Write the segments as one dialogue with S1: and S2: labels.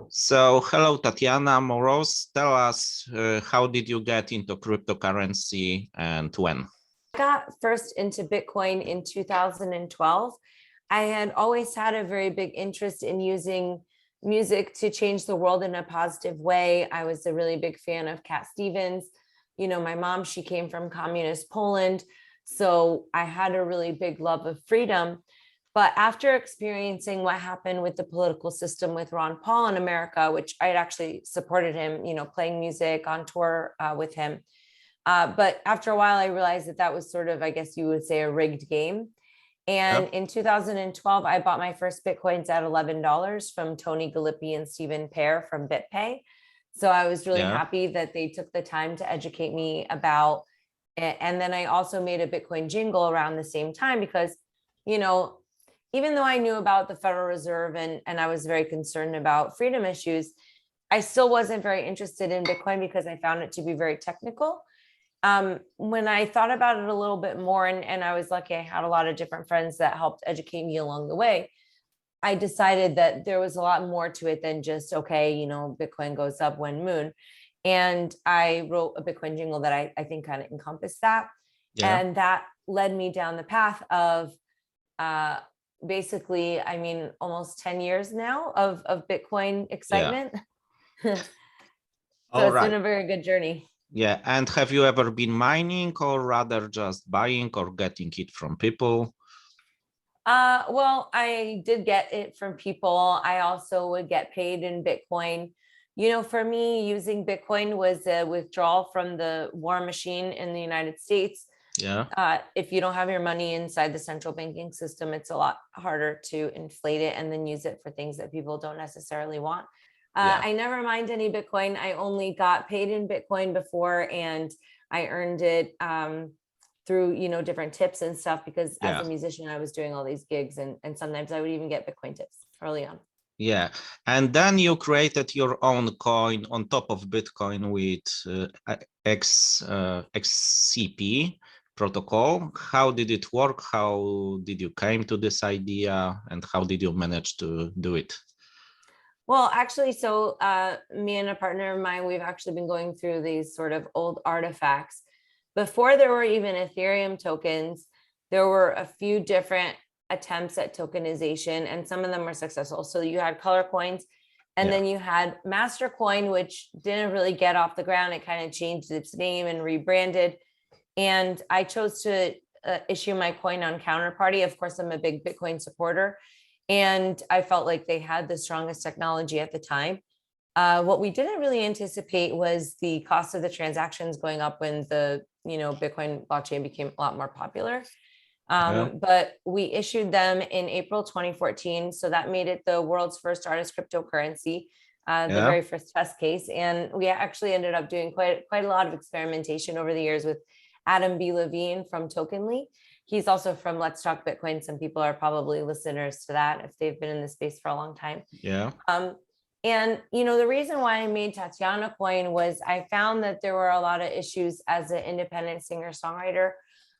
S1: So, hello, Tatiana Moroz. Tell us, how did you get into cryptocurrency and when?
S2: I got first into Bitcoin in 2012. I had always had a very big interest in using music to change the world in a positive way. I was a really big fan of Cat Stevens. You know, my mom, she came from communist Poland. So I had a really big love of freedom. But after experiencing what happened with the political system with Ron Paul in America, which I had actually supported him, you know, playing music on tour with him. But after a while, I realized that that was sort of, I guess you would say, a rigged game.
S1: Yeah,
S2: And in 2012, I bought my first Bitcoins at $11 from Tony Galippi and Stephen Pear from BitPay. So I was really
S1: yeah,
S2: happy that they took the time to educate me about it. And then I also made a Bitcoin jingle around the same time because, you know, even though I knew about the Federal Reserve and I was very concerned about freedom issues, I still wasn't very interested in Bitcoin because I found it to be very technical. When I thought about it a little bit more, and I was lucky, I had a lot of different friends that helped educate me along the way. I decided that there was a lot more to it than just, okay, you know, Bitcoin goes up when moon. And I wrote a Bitcoin jingle that I think kind of encompassed that.
S1: yeah.
S2: And that led me down the path of uh, basically, I mean, almost 10 years now of Bitcoin
S1: Yeah.
S2: excitement. So
S1: All
S2: it's been
S1: right.
S2: a very good journey.
S1: Yeah. And have you ever been mining or rather just buying or getting it from people?
S2: Well, I did get it from people. I also would get paid in Bitcoin. You know, for me, using Bitcoin was a withdrawal from the war machine in the United States.
S1: Yeah,
S2: If you don't have your money inside the central banking system, it's a lot harder to inflate it and then use it for things that people don't necessarily want.
S1: yeah,
S2: I never mined any Bitcoin. I only got paid in Bitcoin before, and I earned it through, you know, different tips and stuff, because as
S1: yeah,
S2: a musician, I was doing all these gigs, and sometimes I would even get Bitcoin tips early on.
S1: yeah. And then you created your own coin on top of Bitcoin with XCP protocol. How did it work? How did you came to this idea and how did you manage to do it?
S2: Well, actually, so me and a partner of mine, we've actually been going through these sort of old artifacts. Before there were even Ethereum tokens, there were a few different attempts at tokenization, and some of them were successful. So you had color coins, and
S1: Yeah,
S2: then you had Master Coin, which didn't really get off the ground. It kind of changed its name and rebranded. And I chose to issue my coin on Counterparty. Of course, I'm a big Bitcoin supporter, and I felt like they had the strongest technology at the time. What we didn't really anticipate was the cost of the transactions going up when the, you know, Bitcoin blockchain became a lot more popular.
S1: yeah,
S2: But we issued them in April 2014, so that made it the world's first artist cryptocurrency, the
S1: yeah,
S2: very first test case. And we actually ended up doing quite a lot of experimentation over the years with Adam B. Levine from Tokenly. He's also from Let's Talk Bitcoin. Some people are probably listeners to that if they've been in the space for a long time.
S1: yeah,
S2: Um, and you know, the reason why I made Tatiana Coin was I found that there were a lot of issues as an independent singer-songwriter.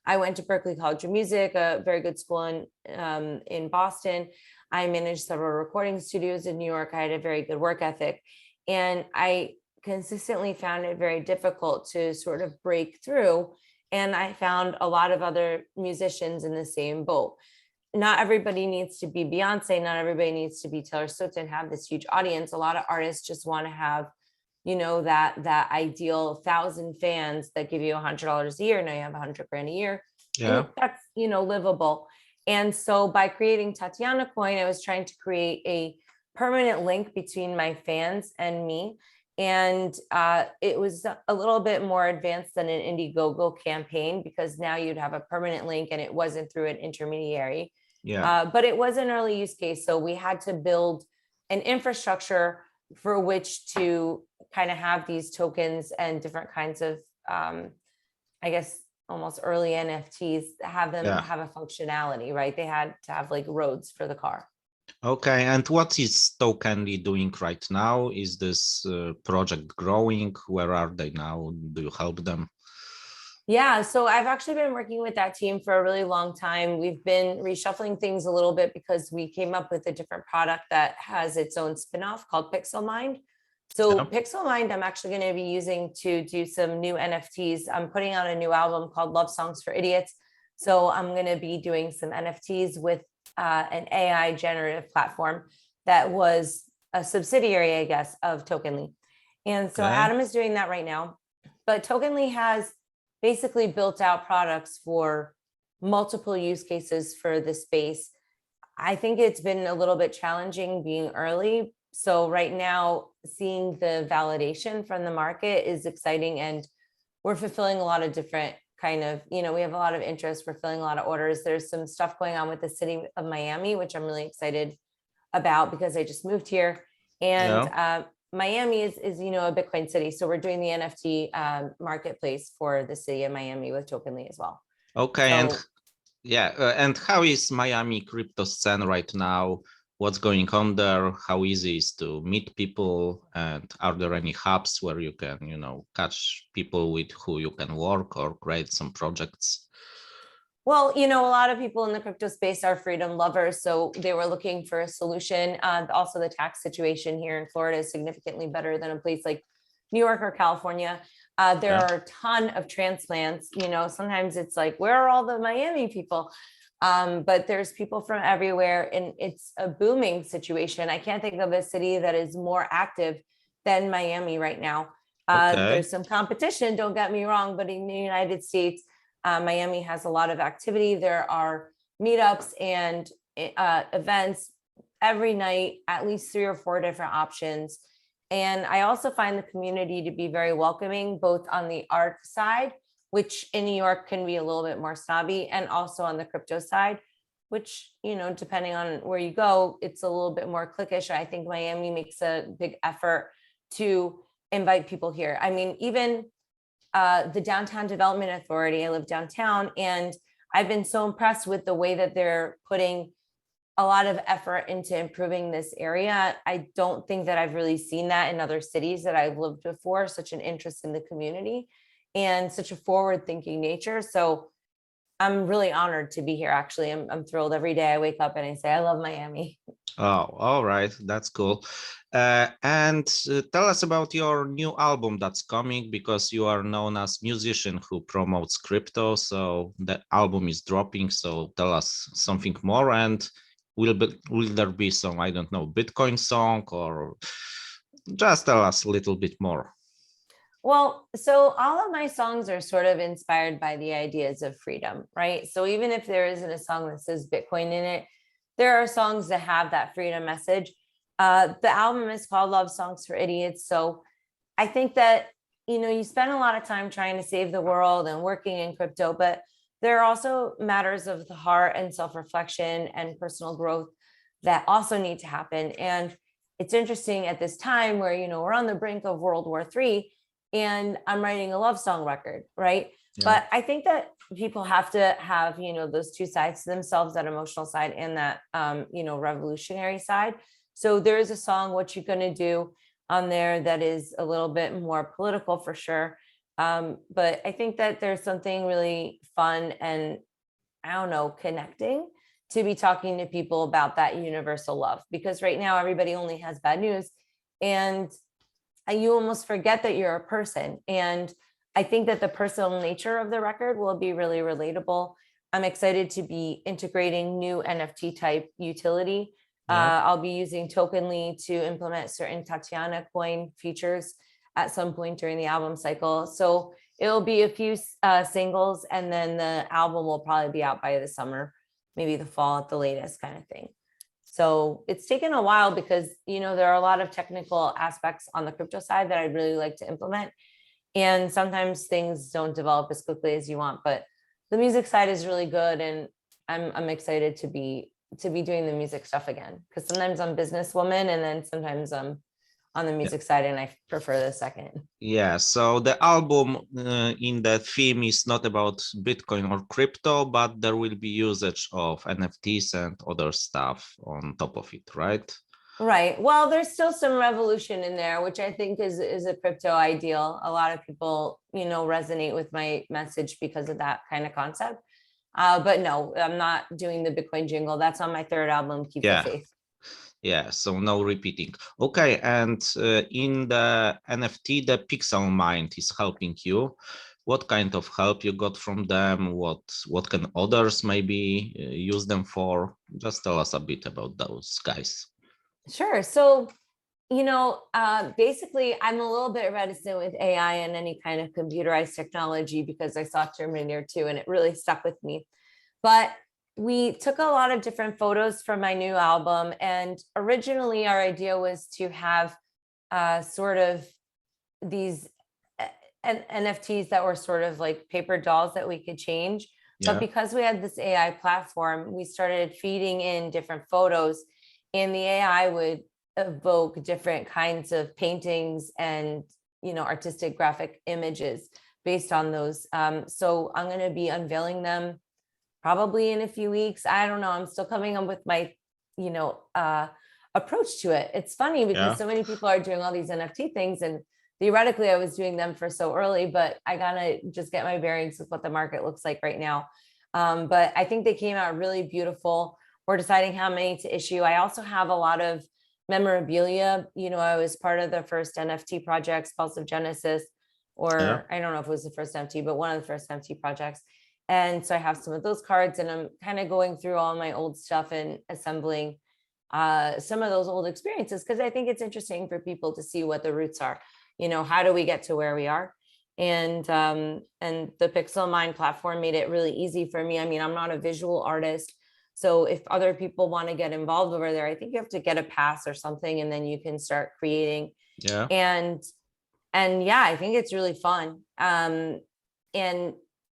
S2: I went to Berklee College of Music, a very good school in Boston. I managed several recording studios in New York. I had a very good work ethic, and I consistently found it very difficult to sort of break through. And I found a lot of other musicians in the same boat. Not everybody needs to be Beyonce, not everybody needs to be Taylor Swift and have this huge audience. A lot of artists just want to have, you know, that ideal 1,000 fans that give you $100 a year. Now you have 100 grand a year,
S1: yeah.
S2: and that's, you know, livable. And so by creating Tatiana Coin, I was trying to create a permanent link between my fans and me. And it was a little bit more advanced than an Indiegogo campaign, because now you'd have a permanent link and it wasn't through an intermediary.
S1: Yeah.
S2: But it was an early use case. So we had to build an infrastructure for which to kind of have these tokens and different kinds of, I guess, almost early NFTs, have them
S1: Yeah.
S2: have a functionality, right? They had to have like roads for the car.
S1: Okay. And what is Tokenly doing right now? Is this project growing? Where are they now? Do you help them?
S2: Yeah, so I've actually been working with that team for a really long time. We've been reshuffling things a little bit because we came up with a different product that has its own spinoff called Pixel Mind. So
S1: Yeah.
S2: Pixel Mind, I'm actually going to be using to do some new NFTs. I'm putting out a new album called Love Songs for Idiots. So I'm going to be doing some NFTs with an AI generative platform that was a subsidiary, I guess, of Tokenly. And so
S1: Okay.
S2: Adam is doing that right now. But Tokenly has basically built out products for multiple use cases for the space. I think it's been a little bit challenging being early. So right now, seeing the validation from the market is exciting, and we're fulfilling a lot of different kind of, we have a lot of interest, we're filling a lot of orders. There's some stuff going on with the city of Miami, which I'm really excited about because I just moved here. And Miami is a Bitcoin city. So we're doing the NFT marketplace for the city of Miami with Tokenly as well.
S1: Okay,
S2: So,
S1: and how is Miami crypto scene right now? What's going on there? How easy is to meet people? And are there any hubs where you can, catch people with who you can work or create some projects?
S2: well, a lot of people in the crypto space are freedom lovers. So they were looking for a solution. Also, the tax situation here in Florida is significantly better than a place like New York or California. There are a ton of transplants. Sometimes it's like, where are all the Miami people? But there's people from everywhere, and it's a booming situation. I can't think of a city that is more active than Miami right now. There's some competition, don't get me wrong, but in the United States, Miami has a lot of activity. There are meetups and events every night, at least 3 or 4 different options. And I also find the community to be very welcoming, both on the art side, which in New York can be a little bit more snobby, and also on the crypto side, which, depending on where you go, it's a little bit more cliquish. I think Miami makes a big effort to invite people here. I mean, even the Downtown Development Authority, I live downtown, and I've been so impressed with the way that they're putting a lot of effort into improving this area. I don't think that I've really seen that in other cities that I've lived before, such an interest in the community and such a forward-thinking nature. So I'm really honored to be here. Actually, I'm thrilled every day I wake up and I say, I love Miami.
S1: Oh, all right. That's cool. And tell us about your new album that's coming, because you are known as musician who promotes crypto. So the album is dropping. So tell us something more. And will there be some, I don't know, Bitcoin song, or just tell us a little bit more?
S2: Well, so all of my songs are sort of inspired by the ideas of freedom, right? So even if there isn't a song that says Bitcoin in it, there are songs that have that freedom message. The album is called Love Songs for Idiots. So I think that, you spend a lot of time trying to save the world and working in crypto, but there are also matters of the heart and self-reflection and personal growth that also need to happen. And it's interesting at this time where, we're on the brink of World War III, and I'm writing a love song record, right?
S1: Yeah.
S2: But I think that people have to have, those two sides to themselves, that emotional side and that, revolutionary side. So there is a song, What You Gonna Do, on there that is a little bit more political for sure. But I think that there's something really fun and, I don't know, connecting to be talking to people about that universal love, because right now everybody only has bad news, and you almost forget that you're a person. And I think that the personal nature of the record will be really relatable. I'm excited to be integrating new NFT type utility. I'll be using Tokenly to implement certain Tatiana Coin features at some point during the album cycle. So it'll be a few singles, and then the album will probably be out by the summer, maybe the fall at the latest, kind of thing. So it's taken a while because, there are a lot of technical aspects on the crypto side that I'd really like to implement. And sometimes things don't develop as quickly as you want, but the music side is really good. And I'm excited to be doing the music stuff again, because sometimes I'm businesswoman and then sometimes I'm on the music side, and I prefer the second.
S1: Yeah, so the album in the theme is not about Bitcoin or crypto, but there will be usage of NFTs and other stuff on top of it, right?
S2: Right. Well, there's still some revolution in there, which I think is a crypto ideal. A lot of people, resonate with my message because of that kind of concept. But no, I'm not doing the Bitcoin jingle. That's on my third album, Keep the
S1: Yeah.
S2: Faith.
S1: Yeah, so no repeating. Okay, and in the NFT, the Pixel Mind is helping you. What kind of help you got from them? What can others maybe use them for? Just tell us a bit about those guys.
S2: Sure. So, basically, I'm a little bit reticent with AI and any kind of computerized technology because I saw Terminator 2 and it really stuck with me. But we took a lot of different photos for my new album. And originally, our idea was to have sort of these NFTs that were sort of like paper dolls that we could change. But
S1: Yeah,
S2: because we had this AI platform, we started feeding in different photos, and the AI would evoke different kinds of paintings and artistic graphic images based on those. So I'm going to be unveiling them probably in a few weeks. I don't know. I'm still coming up with my, approach to it. It's funny because
S1: yeah,
S2: so many people are doing all these NFT things, and theoretically I was doing them for so early, but I gotta just get my bearings with what the market looks like right now. But I think they came out really beautiful. We're deciding how many to issue. I also have a lot of memorabilia. I was part of the first NFT projects, Pulse of Genesis,
S1: yeah.
S2: or I don't know if it was the first NFT, but one of the first NFT projects. And so I have some of those cards, and I'm kind of going through all my old stuff and assembling some of those old experiences, because I think it's interesting for people to see what the roots are. How do we get to where we are? And the Pixel Mind platform made it really easy for me. I mean, I'm not a visual artist, so if other people want to get involved over there, I think you have to get a pass or something, and then you can start creating.
S1: Yeah.
S2: And yeah, I think it's really fun. And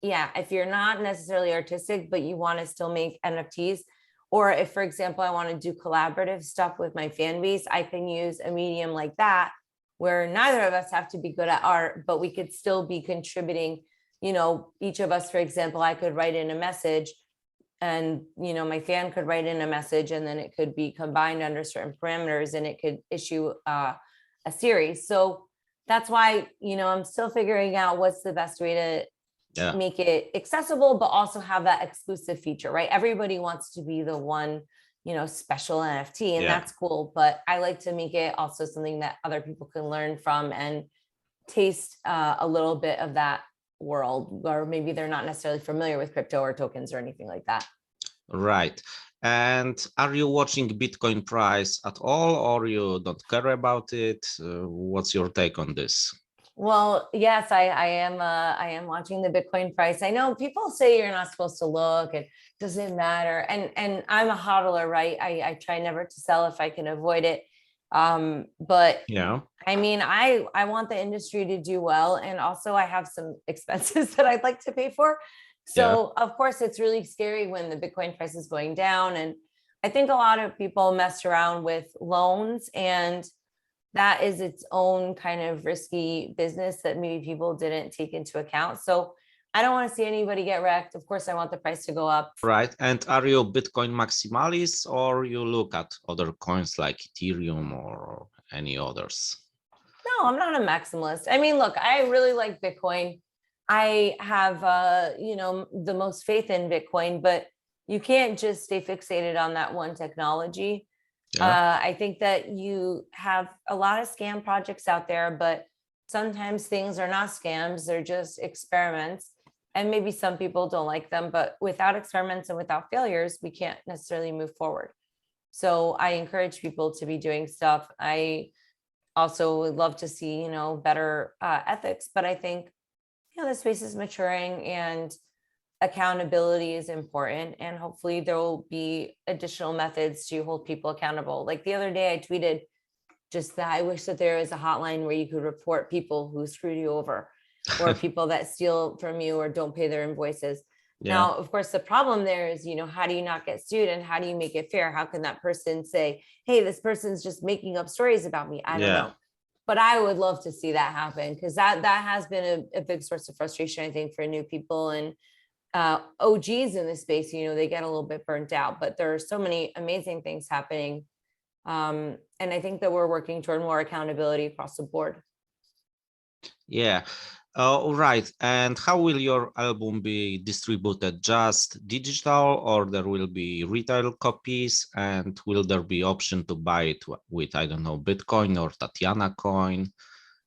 S2: yeah, if you're not necessarily artistic, but you want to still make NFTs, or if, for example, I want to do collaborative stuff with my fan base, I can use a medium like that, where neither of us have to be good at art, but we could still be contributing. Each of us, for example, I could write in a message, and my fan could write in a message, and then it could be combined under certain parameters, and it could issue a series. So that's why I'm still figuring out what's the best way to
S1: Yeah.
S2: make it accessible, but also have that exclusive feature, right? Everybody wants to be the one, special NFT, and
S1: Yeah.
S2: that's cool. But I like to make it also something that other people can learn from and taste a little bit of that world, or maybe they're not necessarily familiar with crypto or tokens or anything like that.
S1: Right. And are you watching Bitcoin price at all, or you don't care about it? What's your take on this?
S2: Well, yes, I am watching the Bitcoin price. I know people say you're not supposed to look, and does it matter? And I'm a hodler, right? I try never to sell if I can avoid it. But
S1: Yeah.
S2: I mean, I want the industry to do well, and also I have some expenses that I'd like to pay for.
S1: Yeah.
S2: So of course it's really scary when the Bitcoin price is going down, and I think a lot of people mess around with loans, and that is its own kind of risky business that maybe people didn't take into account. So I don't want to see anybody get wrecked. Of course, I want the price to go up.
S1: Right. And are you Bitcoin maximalist, or you look at other coins like Ethereum or any others?
S2: No, I'm not a maximalist. I mean, look, I really like Bitcoin. I have the most faith in Bitcoin, but you can't just stay fixated on that one technology.
S1: Yeah.
S2: I think that you have a lot of scam projects out there, but sometimes things are not scams, they're just experiments. And maybe some people don't like them, but without experiments and without failures, we can't necessarily move forward. So I encourage people to be doing stuff. I also would love to see, better ethics, but I think, the space is maturing, and accountability is important, and hopefully there will be additional methods to hold people accountable. Like the other day I tweeted just that I wish that there was a hotline where you could report people who screwed you over, or people that steal from you or don't pay their invoices.
S1: Yeah.
S2: Now, of course, the problem there is, how do you not get sued, and how do you make it fair? How can that person say, hey, this person's just making up stories about me? I don't know. But I would love to see that happen, because that has been a big source of frustration, I think, for new people. And OGs in this space, they get a little bit burnt out, but there are so many amazing things happening And I think that we're working toward more accountability across the board.
S1: Yeah. All right. And how will your album be distributed? Just digital, or there will be retail copies? And will there be option to buy it with, I don't know, Bitcoin or Tatiana Coin?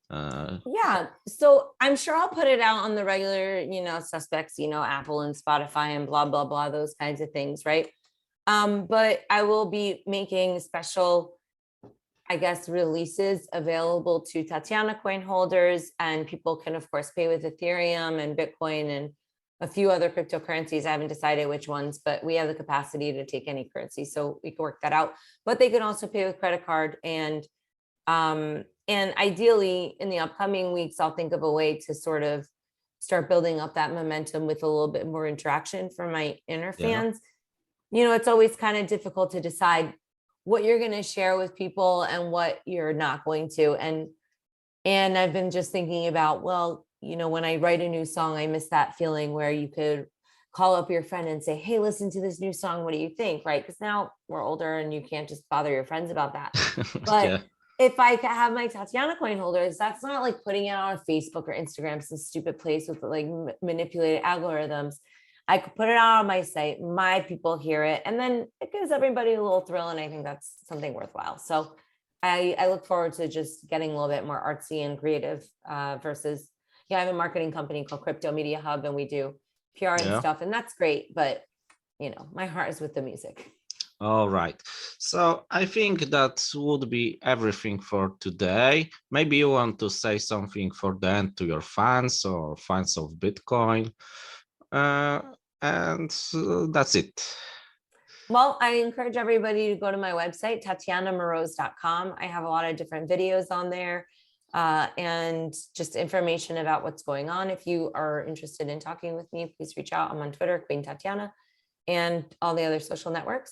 S2: Yeah, so I'm sure I'll put it out on the regular, suspects, Apple and Spotify and blah, blah, blah, those kinds of things, right? But I will be making special, I guess, releases available to Tatiana Coin holders, and people can, of course, pay with Ethereum and Bitcoin and a few other cryptocurrencies. I haven't decided which ones, but we have the capacity to take any currency, so we can work that out. But they can also pay with credit card, and ideally in the upcoming weeks, I'll think of a way to sort of start building up that momentum with a little bit more interaction from my inner
S1: Yeah.
S2: fans. It's always kind of difficult to decide what you're going to share with people and what you're not going to. And I've been just thinking about, well, when I write a new song, I miss that feeling where you could call up your friend and say, hey, listen to this new song. What do you think? Right? Because now we're older and you can't just bother your friends about that. But
S1: Yeah.
S2: if I have my Tatiana Coin holders, that's not like putting it on Facebook or Instagram, some stupid place with like manipulated algorithms. I could put it out on my site, my people hear it, and then it gives everybody a little thrill. And I think that's something worthwhile. So I look forward to just getting a little bit more artsy and creative versus, I have a marketing company called Crypto Media Hub, and we do PR and
S1: Yeah.
S2: stuff. And that's great. But, my heart is with the music.
S1: All right. So I think that would be everything for today. Maybe you want to say something for the end to your fans or fans of Bitcoin. And that's it.
S2: Well, I encourage everybody to go to my website, TatianaMoroz.com. I have a lot of different videos on there and just information about what's going on. If you are interested in talking with me, please reach out. I'm on Twitter, Queen Tatiana, and all the other social networks.